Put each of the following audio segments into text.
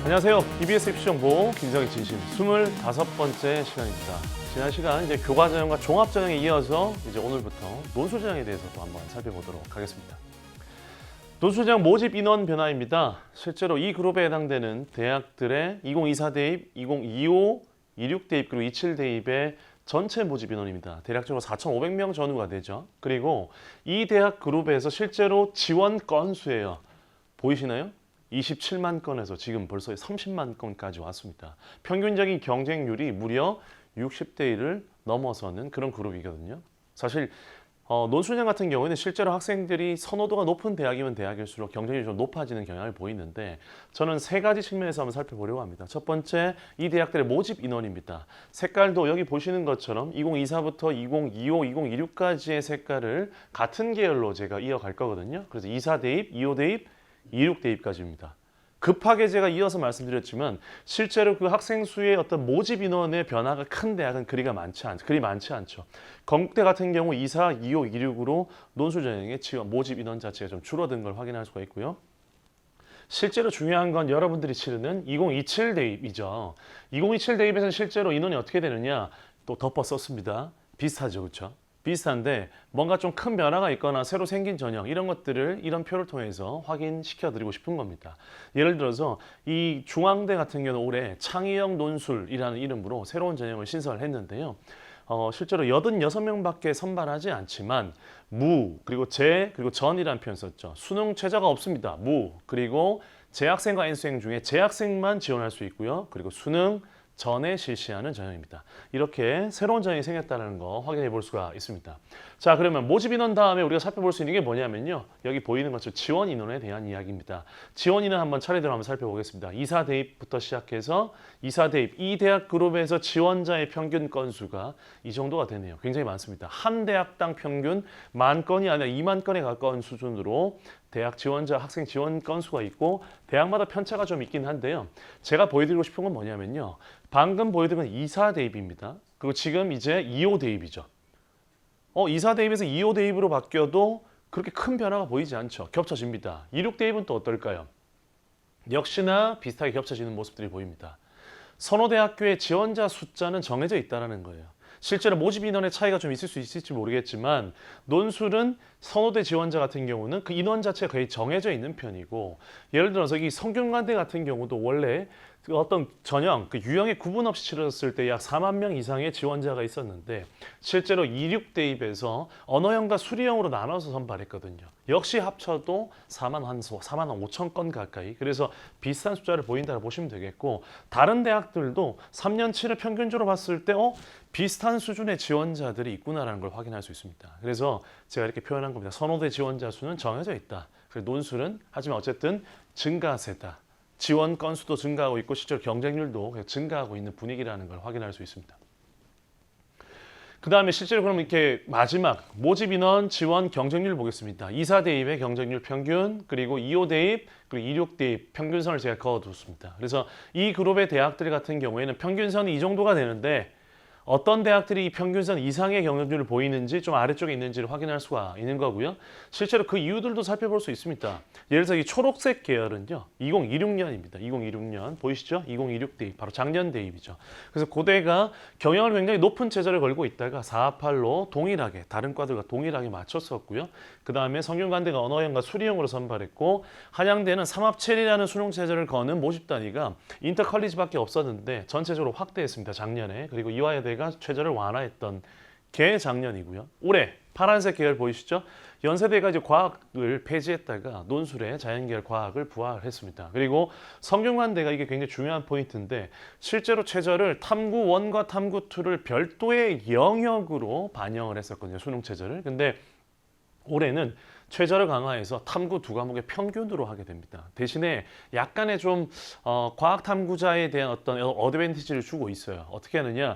안녕하세요. EBS 입시정보 김성희 진심 25번째 시간입니다. 지난 시간 이제 교과전형과 종합전형에 이어서 이제 오늘부터 논술전형에 대해서도 한번 살펴보도록 하겠습니다. 논술전형 모집 인원 변화입니다. 실제로 이 그룹에 해당되는 대학들의 2024 대입, 2025, 26 대입 그리고 27 대입의 전체 모집 인원입니다. 대략적으로 4,500명 전후가 되죠. 그리고 이 대학 그룹에서 실제로 지원 건수예요. 보이시나요? 27만 건에서 지금 벌써 30만 건까지 왔습니다. 평균적인 경쟁률이 무려 60대 1을 넘어서는 그런 그룹이거든요. 사실 논술형 같은 경우에는 실제로 학생들이 선호도가 높은 대학이면 대학일수록 경쟁률이 좀 높아지는 경향을 보이는데 저는 세 가지 측면에서 한번 살펴보려고 합니다. 첫 번째, 이 대학들의 모집 인원입니다. 색깔도 여기 보시는 것처럼 2024부터 2025, 2026까지의 색깔을 같은 계열로 제가 이어갈 거거든요. 그래서 24 대입, 25 대입, 26 대입까지입니다. 급하게 제가 이어서 말씀드렸지만 실제로 그 학생 수의 어떤 모집 인원의 변화가 큰 대학은 그리 많지 않죠. 건국대 같은 경우 24, 25, 26으로 논술 전형의 지원 모집 인원 자체가 좀 줄어든 걸 확인할 수가 있고요. 실제로 중요한 건 여러분들이 치르는 2027 대입이죠. 2027 대입에서는 실제로 인원이 어떻게 되느냐 또 덮어 썼습니다. 비슷하죠, 그렇죠? 비슷한데 뭔가 좀 큰 변화가 있거나 새로 생긴 전형 이런 것들을 이런 표를 통해서 확인시켜 드리고 싶은 겁니다. 예를 들어서 이 중앙대 같은 경우는 올해 창의형 논술이라는 이름으로 새로운 전형을 신설을 했는데요. 실제로 86명밖에 선발하지 않지만 무, 그리고 재, 그리고 전이라는 표현 썼죠. 수능 최저가 없습니다. 무, 그리고 재학생과 N수생 중에 재학생만 지원할 수 있고요. 그리고 수능 전에 실시하는 전형입니다. 이렇게 새로운 전형이 생겼다는 거 확인해 볼 수가 있습니다. 자, 그러면 모집 인원 다음에 우리가 살펴볼 수 있는 게 뭐냐면요. 여기 보이는 것처럼 지원 인원에 대한 이야기입니다. 지원 인원 한번 차례대로 한번 살펴보겠습니다. 24 대입부터 시작해서 24 대입, 이 대학 그룹에서 지원자의 평균 건수가 이 정도가 되네요. 굉장히 많습니다. 한 대학당 평균 10,000건이 아니라 2만 건에 가까운 수준으로 대학 지원자, 학생 지원 건수가 있고 대학마다 편차가 좀 있긴 한데요. 제가 보여드리고 싶은 건 뭐냐면요. 방금 보여드린 건 24 대입입니다. 그리고 지금 이제 25 대입이죠. 24 대입에서 25 대입으로 바뀌어도 그렇게 큰 변화가 보이지 않죠. 겹쳐집니다. 26 대입은 또 어떨까요? 역시나 비슷하게 겹쳐지는 모습들이 보입니다. 선호대학교의 지원자 숫자는 정해져 있다는 거예요. 실제로 모집 인원의 차이가 좀 있을 수 있을지 모르겠지만 논술은 선호대 지원자 같은 경우는 그 인원 자체가 거의 정해져 있는 편이고 예를 들어서 이 성균관대 같은 경우도 원래 그 어떤 전형, 그 유형에 구분 없이 치러졌을 때 약 4만 명 이상의 지원자가 있었는데 실제로 26 대입에서 언어형과 수리형으로 나눠서 선발했거든요. 역시 합쳐도 4만 5천 건 가까이. 그래서 비슷한 숫자를 보인다고 보시면 되겠고 다른 대학들도 3년치를 평균적으로 봤을 때 비슷한 수준의 지원자들이 있구나라는 걸 확인할 수 있습니다. 그래서 제가 이렇게 표현한 겁니다. 선호대 지원자 수는 정해져 있다. 그래서 논술은 하지만 어쨌든 증가세다. 지원 건수도 증가하고 있고 실제로 경쟁률도 증가하고 있는 분위기라는 걸 확인할 수 있습니다. 그 다음에 실제로 그럼 이렇게 마지막 모집 인원 지원 경쟁률 보겠습니다. 24 대입의 경쟁률 평균 그리고 25 대입 그리고 26 대입 평균선을 제가 그어뒀습니다. 그래서 이 그룹의 대학들 같은 경우에는 평균선이 이 정도가 되는데 어떤 대학들이 이 평균선 이상의 경쟁률을 보이는지 좀 아래쪽에 있는지를 확인할 수가 있는 거고요. 실제로 그 이유들도 살펴볼 수 있습니다. 예를 들어서 이 초록색 계열은요. 2026년입니다. 2026년 보이시죠? 2026 대입, 바로 작년 대입이죠. 그래서 고대가 경영을 굉장히 높은 체제를 걸고 있다가 428로 동일하게 다른 과들과 동일하게 맞췄었고요. 그 다음에 성균관대가 언어형과 수리형으로 선발했고 한양대는 3합7이라는 수능 체제를 거는 모집 단위가 인터컬리지밖에 없었는데 전체적으로 확대했습니다. 작년에. 그리고 이화여대 최저를 완화했던 게 작년이고요. 올해 파란색 계열 보이시죠? 연세대가 이제 과학을 폐지했다가 논술에 자연계열 과학을 부활을 했습니다. 그리고 성균관대가 이게 굉장히 중요한 포인트인데 실제로 최저를 탐구 1과 탐구 2를 별도의 영역으로 반영을 했었거든요. 수능 최저를. 근데 올해는 최저를 강화해서 탐구 두 과목의 평균으로 하게 됩니다. 대신에 약간의 좀 과학 탐구자에 대한 어떤 어드밴티지를 주고 있어요. 어떻게 하느냐?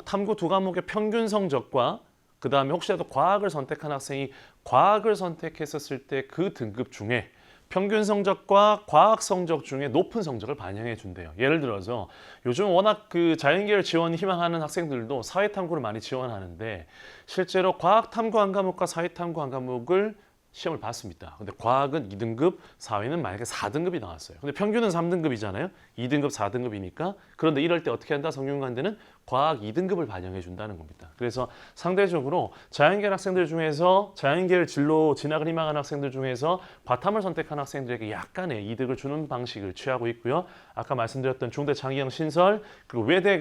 탐구 두 과목의 평균 성적과 그 다음에 혹시라도 과학을 선택한 학생이 과학을 선택했었을 때 그 등급 중에 평균 성적과 과학 성적 중에 높은 성적을 반영해 준대요. 예를 들어서 요즘 워낙 그 자연계열 지원 희망하는 학생들도 사회탐구를 많이 지원하는데 실제로 과학 탐구 한 과목과 사회 탐구 한 과목을 시험을 봤습니다. 근데 과학은 2등급, 사회는 만약에 4등급이 나왔어요. 근데 평균은 3등급이잖아요. 2등급, 4등급이니까. 그런데 이럴 때 어떻게 한다? 성균관대는 과학 2등급을 반영해 준다는 겁니다. 그래서 상대적으로 자연계열 학생들 중에서 자연계열 진로 진학을 희망하는 학생들 중에서 바탐을 선택한 학생들에게 약간의 이득을 주는 방식을 취하고 있고요. 아까 말씀드렸던 중대 창의형 신설 그리고 외대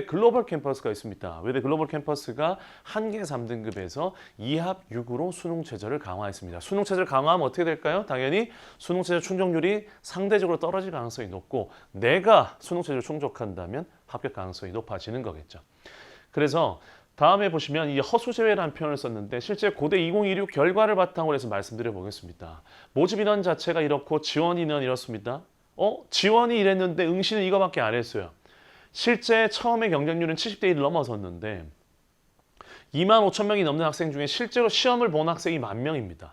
글로벌 캠퍼스가 있습니다. 외대 글로벌 캠퍼스가 한계 3등급에서 2합 6으로 수능 최저를 강화했습니다. 수능 최저를 강화하면 어떻게 될까요? 당연히 수능 최저 충족률이 상대적으로 떨어질 가능성이 높고 내가 수능 최저를 충족한다면 합격 가능성이 높아지는 거겠죠. 그래서 다음에 보시면 이 허수제외라는 표현을 썼는데 실제 고대 2016 결과를 바탕으로 해서 말씀드려 보겠습니다. 모집 인원 자체가 이렇고 지원 인원 이렇습니다. 지원이 이랬는데 응시는 이거밖에 안 했어요. 실제 처음에 경쟁률은 70대 1을 넘어섰는데 2만 5천 명이 넘는 학생 중에 실제로 시험을 본 학생이 10,000명입니다.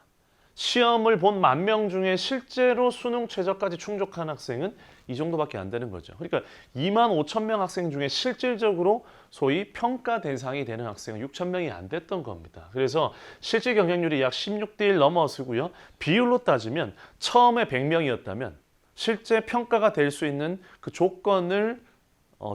시험을 본 10,000명 중에 실제로 수능 최저까지 충족한 학생은 이 정도밖에 안 되는 거죠. 그러니까 2만 5천 명 학생 중에 실질적으로 소위 평가 대상이 되는 학생은 6천 명이 안 됐던 겁니다. 그래서 실제 경쟁률이 약 16대 1 넘어서고요. 비율로 따지면 처음에 100명이었다면 실제 평가가 될 수 있는 그 조건을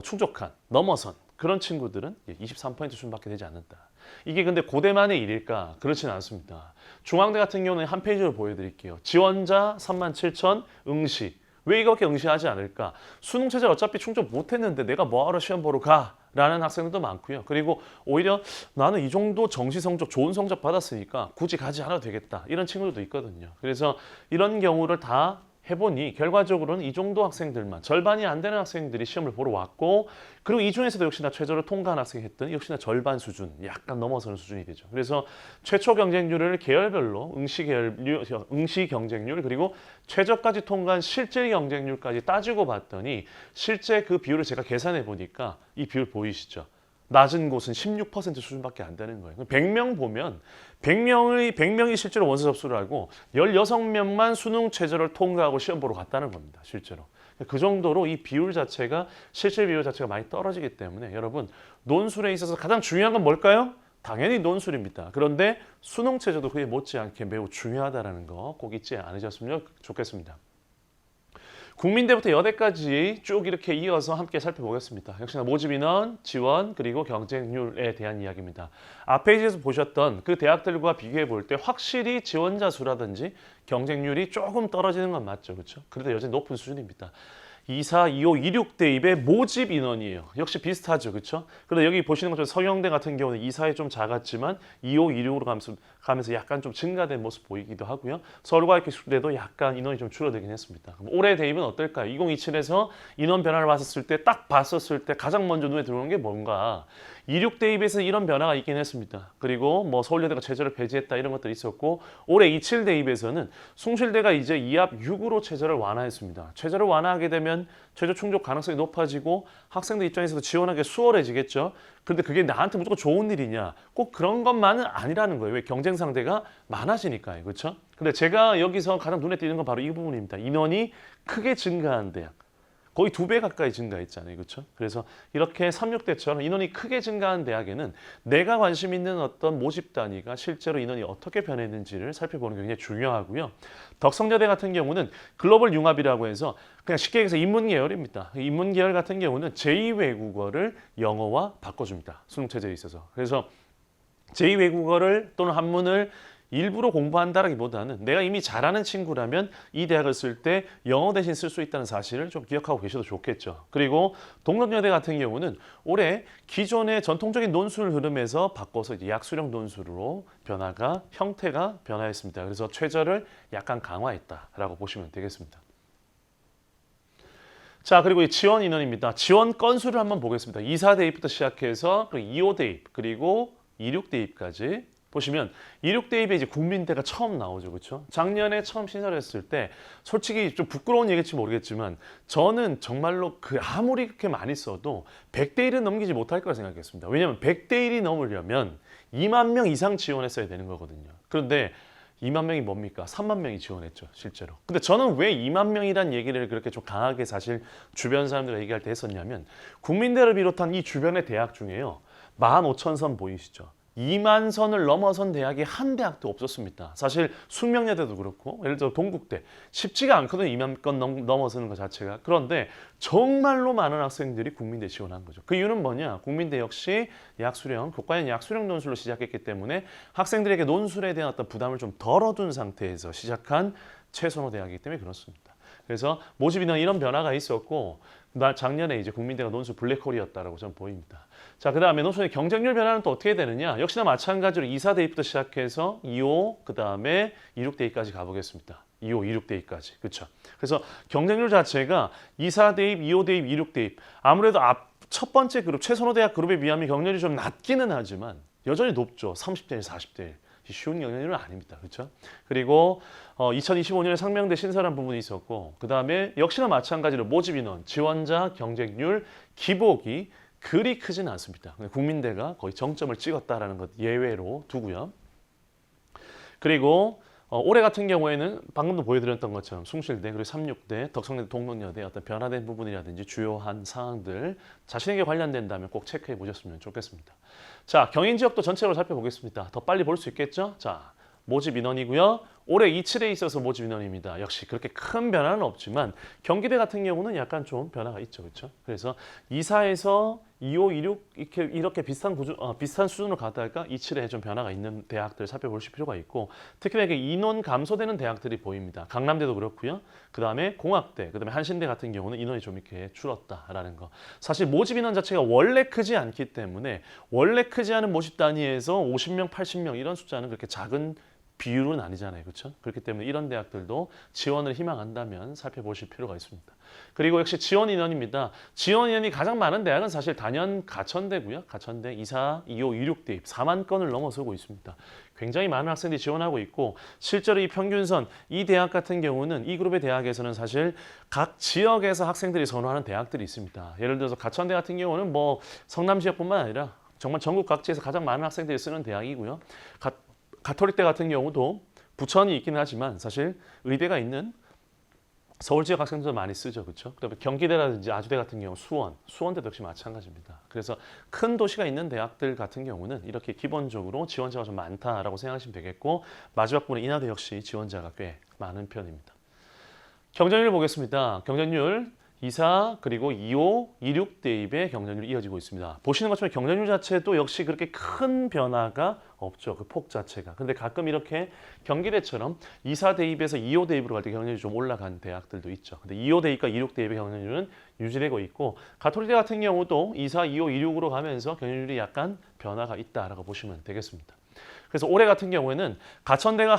충족한, 넘어선 그런 친구들은 23% 수준밖에 되지 않는다. 이게 근데 고대만의 일일까? 그렇지는 않습니다. 중앙대 같은 경우는 한 페이지로 보여드릴게요. 지원자 37,000, 응시. 왜 이거밖에 응시하지 않을까? 수능 최저 어차피 충족 못했는데 내가 뭐하러 시험 보러 가? 라는 학생들도 많고요. 그리고 오히려 나는 이 정도 정시 성적, 좋은 성적 받았으니까 굳이 가지 않아도 되겠다. 이런 친구들도 있거든요. 그래서 이런 경우를 다 해보니 결과적으로는 이 정도 학생들만 절반이 안 되는 학생들이 시험을 보러 왔고 그리고 이 중에서도 역시나 최저를 통과한 학생이 했더니 역시나 절반 수준, 약간 넘어서는 수준이 되죠. 그래서 최초 경쟁률을 계열별로 응시 경쟁률 그리고 최저까지 통과한 실질 경쟁률까지 따지고 봤더니 실제 그 비율을 제가 계산해 보니까 이 비율 보이시죠? 낮은 곳은 16% 수준밖에 안 되는 거예요. 100명 보면 100명이 실제로 원서 접수를 하고 16명만 수능 최저를 통과하고 시험 보러 갔다는 겁니다. 실제로. 그 정도로 이 비율 자체가 실질 비율 자체가 많이 떨어지기 때문에 여러분 논술에 있어서 가장 중요한 건 뭘까요? 당연히 논술입니다. 그런데 수능 최저도 그에 못지않게 매우 중요하다는 거 꼭 잊지 않으셨으면 좋겠습니다. 국민대부터 여대까지 쭉 이렇게 이어서 함께 살펴보겠습니다. 역시나 모집 인원, 지원, 그리고 경쟁률에 대한 이야기입니다. 앞 페이지에서 보셨던 그 대학들과 비교해 볼 때 확실히 지원자 수라든지 경쟁률이 조금 떨어지는 건 맞죠. 그렇죠? 그래도 여전히 높은 수준입니다. 24, 25, 26 대입의 모집 인원이에요. 역시 비슷하죠. 그렇죠? 그런데 여기 보시는 것처럼 서경대 같은 경우는 24에 좀 작았지만 25, 26으로 가면서 약간 좀 증가된 모습 보이기도 하고요. 서울과학기술대도 약간 인원이 좀 줄어들긴 했습니다. 그럼 올해 대입은 어떨까요? 2027에서 인원 변화를 봤을 때 딱 봤었을 때 가장 먼저 눈에 들어오는 게 뭔가 26 대입에서 이런 변화가 있긴 했습니다. 그리고 뭐 서울여대가 최저를 배제했다 이런 것들이 있었고 올해 27 대입에서는 숭실대가 이제 2합 6으로 최저를 완화했습니다. 최저를 완화하게 되면 최저 충족 가능성이 높아지고 학생들 입장에서도 지원하기 수월해지겠죠. 그런데 그게 나한테 무조건 좋은 일이냐? 꼭 그런 것만은 아니라는 거예요. 왜 경쟁 상대가 많아지니까요. 그렇죠? 근데 제가 여기서 가장 눈에 띄는 건 바로 이 부분입니다. 인원이 크게 증가한 대학. 거의 2배 가까이 증가했잖아요. 그렇죠? 그래서 이렇게 36대처럼 인원이 크게 증가한 대학에는 내가 관심 있는 어떤 모집 단위가 실제로 인원이 어떻게 변했는지를 살펴보는 게 굉장히 중요하고요. 덕성여대 같은 경우는 글로벌 융합이라고 해서 그냥 쉽게 얘기해서 인문계열입니다. 인문계열 같은 경우는 제2외국어를 영어와 바꿔줍니다. 수능 체제에 있어서. 그래서 제2외국어를 또는 한문을 일부러 공부한다라기보다는 내가 이미 잘하는 친구라면 이 대학을 쓸 때 영어 대신 쓸 수 있다는 사실을 좀 기억하고 계셔도 좋겠죠. 그리고 동덕여대 같은 경우는 올해 기존의 전통적인 논술 흐름에서 바꿔서 이제 약수령 논술로 형태가 변화했습니다. 그래서 최저를 약간 강화했다라고 보시면 되겠습니다. 자, 그리고 이 지원 인원입니다. 지원 건수를 한번 보겠습니다. 24 대입부터 시작해서 25 대입 그리고 26 대입까지 보시면 26 대입에 이제 국민대가 처음 나오죠. 그렇죠? 작년에 처음 신설했을 때 솔직히 좀 부끄러운 얘기일지 모르겠지만 저는 정말로 그 아무리 그렇게 많이 써도 100대 1은 넘기지 못할 거라 생각했습니다. 왜냐하면 100대 1이 넘으려면 2만 명 이상 지원했어야 되는 거거든요. 그런데 2만 명이 뭡니까? 3만 명이 지원했죠, 실제로. 근데 저는 왜 2만 명이란 얘기를 그렇게 좀 강하게 사실 주변 사람들과 얘기할 때 했었냐면 국민대를 비롯한 이 주변의 대학 중에요. 15,000선 보이시죠? 2만 선을 넘어선 대학이 한 대학도 없었습니다. 사실 숙명여대도 그렇고 예를 들어 동국대 쉽지가 않거든요. 2만 건 넘어서는 것 자체가. 그런데 정말로 많은 학생들이 국민대 지원한 거죠. 그 이유는 뭐냐? 국민대 역시 약수령, 교과형 약수령 논술로 시작했기 때문에 학생들에게 논술에 대한 어떤 부담을 좀 덜어둔 상태에서 시작한 최선호 대학이기 때문에 그렇습니다. 그래서 모집 인원 이런 변화가 있었고 작년에 이제 국민대가 논술 블랙홀이었다라고 저는 보입니다. 자, 그다음에 논술의 경쟁률 변화는 또 어떻게 되느냐? 역시나 마찬가지로 2사 대입부터 시작해서 2호 그다음에 2륙 대입까지 가보겠습니다. 2호, 2륙 대입까지. 그렇죠? 그래서 경쟁률 자체가 2사 대입, 2호 대입, 2륙 대입 아무래도 첫 번째 그룹 최선호 대학 그룹에 비하면 경쟁률이 좀 낮기는 하지만 여전히 높죠. 30대 1, 40대 1. 쉬운 경쟁률은 아닙니다. 그렇죠? 그리고 2025년에 상명대 신설한 부분이 있었고 그다음에 역시나 마찬가지로 모집 인원, 지원자, 경쟁률, 기복이 그리 크진 않습니다. 국민대가 거의 정점을 찍었다라는 것 예외로 두고요. 그리고 올해 같은 경우에는 방금도 보여드렸던 것처럼 숭실대 그리고 삼육대, 덕성대, 동덕여대 어떤 변화된 부분이라든지 주요한 사항들 자신에게 관련된다면 꼭 체크해 보셨으면 좋겠습니다. 자, 경인 지역도 전체로 살펴보겠습니다. 더 빨리 볼 수 있겠죠? 자, 모집 인원이고요. 올해 27에 있어서 모집 인원입니다. 역시 그렇게 큰 변화는 없지만 경기대 같은 경우는 약간 좀 변화가 있죠. 그렇죠? 그래서 2사에서 25, 26 이렇게 비슷한 수준으로 가다가 27에 좀 변화가 있는 대학들 살펴보실 필요가 있고 특히 이게 인원 감소되는 대학들이 보입니다. 강남대도 그렇고요. 그다음에 공학대, 그다음에 한신대 같은 경우는 인원이 좀 이렇게 줄었다라는 거. 사실 모집 인원 자체가 원래 크지 않기 때문에 원래 크지 않은 모집 단위에서 50명, 80명 이런 숫자는 그렇게 작은 비율은 아니잖아요. 그렇죠? 그렇기 때문에 이런 대학들도 지원을 희망한다면 살펴보실 필요가 있습니다. 그리고 역시 지원 인원입니다. 지원 인원이 가장 많은 대학은 사실 단연 가천대고요. 가천대 2사, 2호, 26 대입 4만 건을 넘어서고 있습니다. 굉장히 많은 학생들이 지원하고 있고 실제로 이 평균선, 이 대학 같은 경우는 이 그룹의 대학에서는 사실 각 지역에서 학생들이 선호하는 대학들이 있습니다. 예를 들어서 가천대 같은 경우는 뭐 성남 지역뿐만 아니라 정말 전국 각지에서 가장 많은 학생들이 쓰는 대학이고요. 가톨릭대 같은 경우도 부천이 있긴 하지만 사실 의대가 있는 서울 지역 학생들도 많이 쓰죠. 그렇죠? 그다음에 경기대라든지 아주대 같은 경우 수원대도 역시 마찬가지입니다. 그래서 큰 도시가 있는 대학들 같은 경우는 이렇게 기본적으로 지원자가 좀 많다라고 생각하시면 되겠고 마지막 부분에 인하대 역시 지원자가 꽤 많은 편입니다. 경쟁률 보겠습니다. 경쟁률 2사 그리고 2호, 26 대입의 경쟁률이 이어지고 있습니다. 보시는 것처럼 경쟁률 자체도 역시 그렇게 큰 변화가 없죠. 그 폭 자체가. 근데 가끔 이렇게 경기대처럼 2사 대입에서 2호 대입으로 갈 때 경쟁률이 좀 올라간 대학들도 있죠. 근데 2호 대입과 26 대입의 경쟁률은 유지되고 있고 가톨릭대 같은 경우도 2사, 2호, 26으로 가면서 경쟁률이 약간 변화가 있다라고 보시면 되겠습니다. 그래서 올해 같은 경우에는 가천대가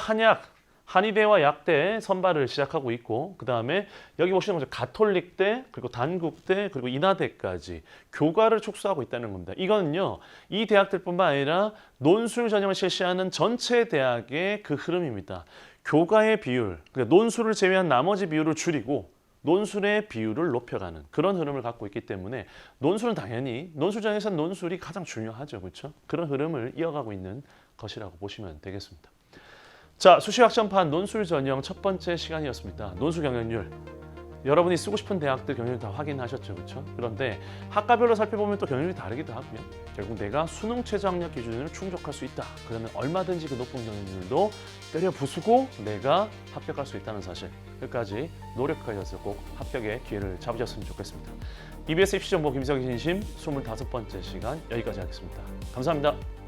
한의대와 약대 선발을 시작하고 있고 그 다음에 여기 보시는 것처럼 가톨릭대 그리고 단국대 그리고 인하대까지 교과를 축소하고 있다는 겁니다. 이거는요. 이 대학들뿐만 아니라 논술 전형을 실시하는 전체 대학의 그 흐름입니다. 교과의 비율, 그러니까 논술을 제외한 나머지 비율을 줄이고 논술의 비율을 높여가는 그런 흐름을 갖고 있기 때문에 논술은 당연히 논술 전형에서는 논술이 가장 중요하죠. 그렇죠? 그런 흐름을 이어가고 있는 것이라고 보시면 되겠습니다. 자, 수시학점판 논술 전형 첫 번째 시간이었습니다. 논술 경쟁률. 여러분이 쓰고 싶은 대학들 경쟁률 다 확인하셨죠, 그렇죠? 그런데 학과별로 살펴보면 또 경쟁률이 다르기도 하고요. 결국 내가 수능 최저학력 기준을 충족할 수 있다. 그러면 얼마든지 그 높은 경쟁률도 때려 부수고 내가 합격할 수 있다는 사실. 끝까지 노력하셔서 꼭 합격의 기회를 잡으셨으면 좋겠습니다. EBS 입시정보 김석희 진심 25번째 시간 여기까지 하겠습니다. 감사합니다.